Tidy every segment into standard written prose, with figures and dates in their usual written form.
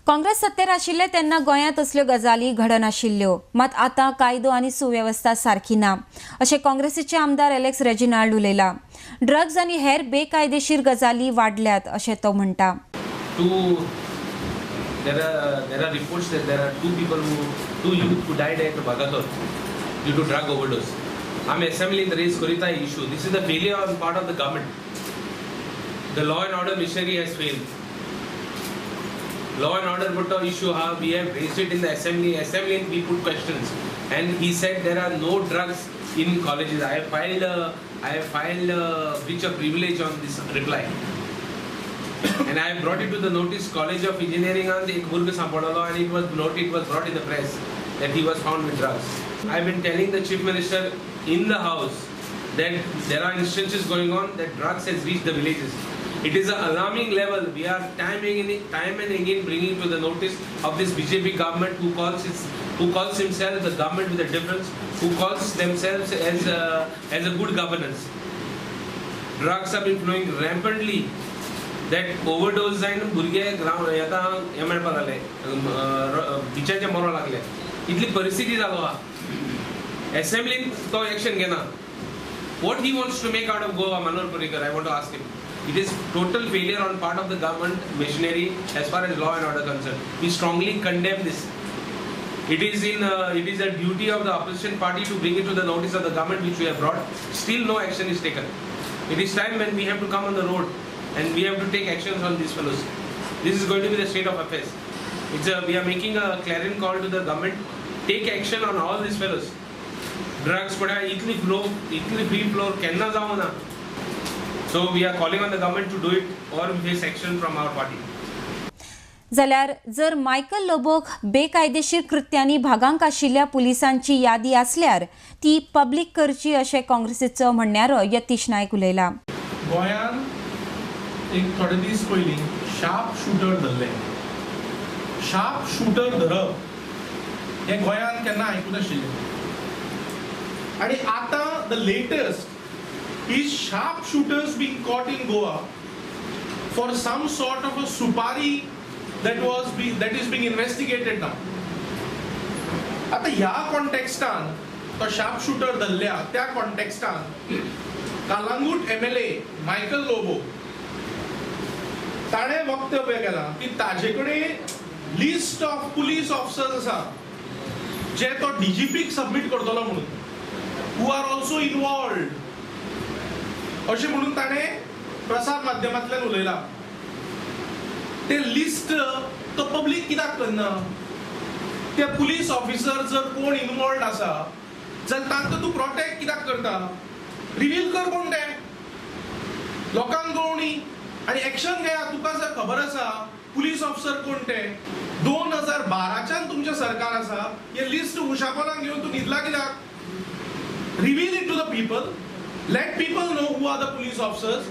काँग्रेस सत्तेर आशिल्ले तेन्ना गोंयांत असल्यो गजाली घडनाशिल्ल्यो, मात आतां कायदो आनी सुवेवस्था सारकी ना अशें काँग्रेसीचे आमदार एलेक्स रेजिनाल्ड उलयला. ड्रग्स आनी हेर बेकायदेशीर गजाली वाडल्यात अशें तो म्हणटा. There are reports that there are two youth who died at Bagator due to drug overdose. I'm assembling the raise Korita issue. This is the failure on part of the government. The law and order machinery has failed. Law and order butta issue, we have raised it in the assembly and we put questions. And he said there are no drugs in colleges. I have filed a breach of privilege on this reply. And I have brought it to the notice College of Engineering and the Murga Sampadala, and it was brought in the press that he was found with drugs. I have been telling the Chief Minister in the House that there are instances going on that drugs has reached the villages. It is an alarming level. We are time and again bringing to the notice of this BJP government who calls himself the government with a difference, who calls themselves as a good governance. Drugs have been flowing rampantly. That overdose जायन भुरगे ground येता हे मेळपाक लागले बिचाचे मरो लागले इतली परिस्थिती जालो हा असेंब्लीन तो एक्शन घेना what he wants to make out of Goa Manohar Parrikar I want to ask him it is total failure on part of the government machinery as far as law and order concerned we strongly condemn this it is a duty of the opposition party to bring it to the notice of the government which we have brought still no action is taken it is time when we have to come on the road and we have to take actions on these fellows. This is going to be the state of affairs. We are making a clarion call to the government. Take action on all these fellows. Drugs, free flow, kenna jauna. So we are calling on the government to do it or we face action from our party. जाल्यार जर Michael लोबोक बेकायदेशीर कृत्यांनी भागांक आशिल्ल्या पुलिसांची यादी आसल्यार ती public करची अशें काँग्रेसीचो म्हणण्यारो यतीश नायक उलयला. गोंयांत एक थोडे दीस पयलीं शार्प शूटर धरले शार्प शूटर धरप हें गोंयांत केन्ना आयकूं नाशिल्लें आनी आतां the latest is sharp shooters being caught in Goa for some sort of a supari that is being investigated now. आतां ह्या कॉन्टेक्स्टान तो शार्प शूटर धरल्या त्या कॉन्टेक्स्टान कालांगूट MLA मायकल लोबो ताणे वक्तव्य केला की ताजे कडेन लिस्ट ऑफ पुलीस ऑफिसर्स आसा जे तो DGPक सबमिट करतलो म्हणून हू आर ऑल्सो इन्वॉल्वड अशें म्हणून ताणे प्रसार माध्यमांतल्यान उलयला ते लिस्ट तो पब्लीक कित्याक करना ते पुलीस ऑफिसर जर कोण इन्वॉल्वड आसा जाल्यार तांकां तूं प्रोटेक्ट कित्याक करता रिवील कर कोण ते लोकांक कळोवनी आणि ऍक्शन घेया तुका जर खबर आसा पुलीस ऑफिसर कोण ते 2012च्यान तुमचें सरकार आसा हे लिस्ट उशापोलान घेवन तूं न्हिदला कित्याक reveal it to the people let people know who are the police officers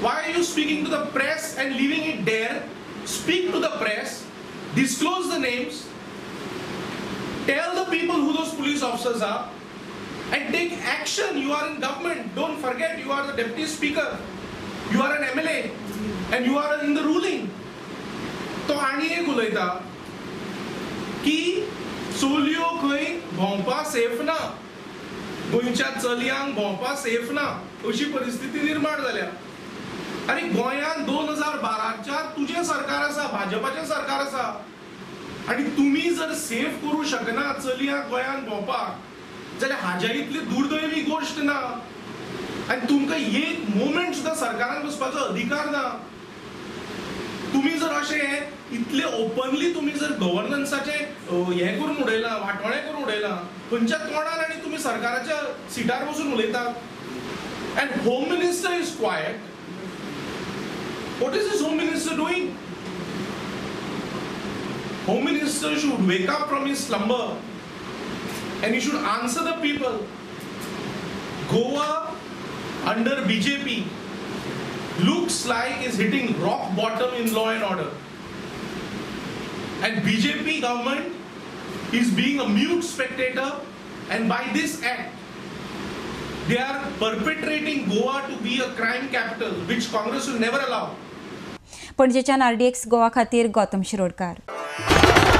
why are you speaking to the press and leaving it there speak to the press disclose the names tell the people who those police officers are and take action you are in government don't forget you are the deputy speaker you are an MLA and you are in the ruling तो आनी एक उलयता की चलयो खंय भोंवपा safe ना गोंयच्या चलयांक भोंवपा सेफ ना अशी परिस्थिती निर्माण जाल्या अरे गोंयांत 2012च्या तुझे सरकार आसा भाजपाचें सरकार आसा आणि तुम्ही जर सेफ करू शकना चलयांक गोंयांत भोंवपाक जाल्यार हाज्या इतली दुर्दैवी गोष्ट ना आणि तुमकां एक मोमेंट सुद्दां सरकारान बसपाचो अधिकार ना तुम्ही जर अशें इतले ओपनली तुम्ही जर गव्हर्नन्साचे हे करून उडयला वाटोळे करून उडयला खंयच्या तोंडान आनी तुम्ही सरकाराच्या सिटार बसून उलयतात and home minister is quiet What is this Home Minister doing? Home Minister should wake up from his slumber and he should answer the people. Goa under BJP looks like is hitting rock bottom in law and order. And BJP government is being a mute spectator and by this act they are perpetrating Goa to be a crime capital which Congress will never allow. पणजेच्यान RDX Goa खातीर गौतम शिरोडकार. आहे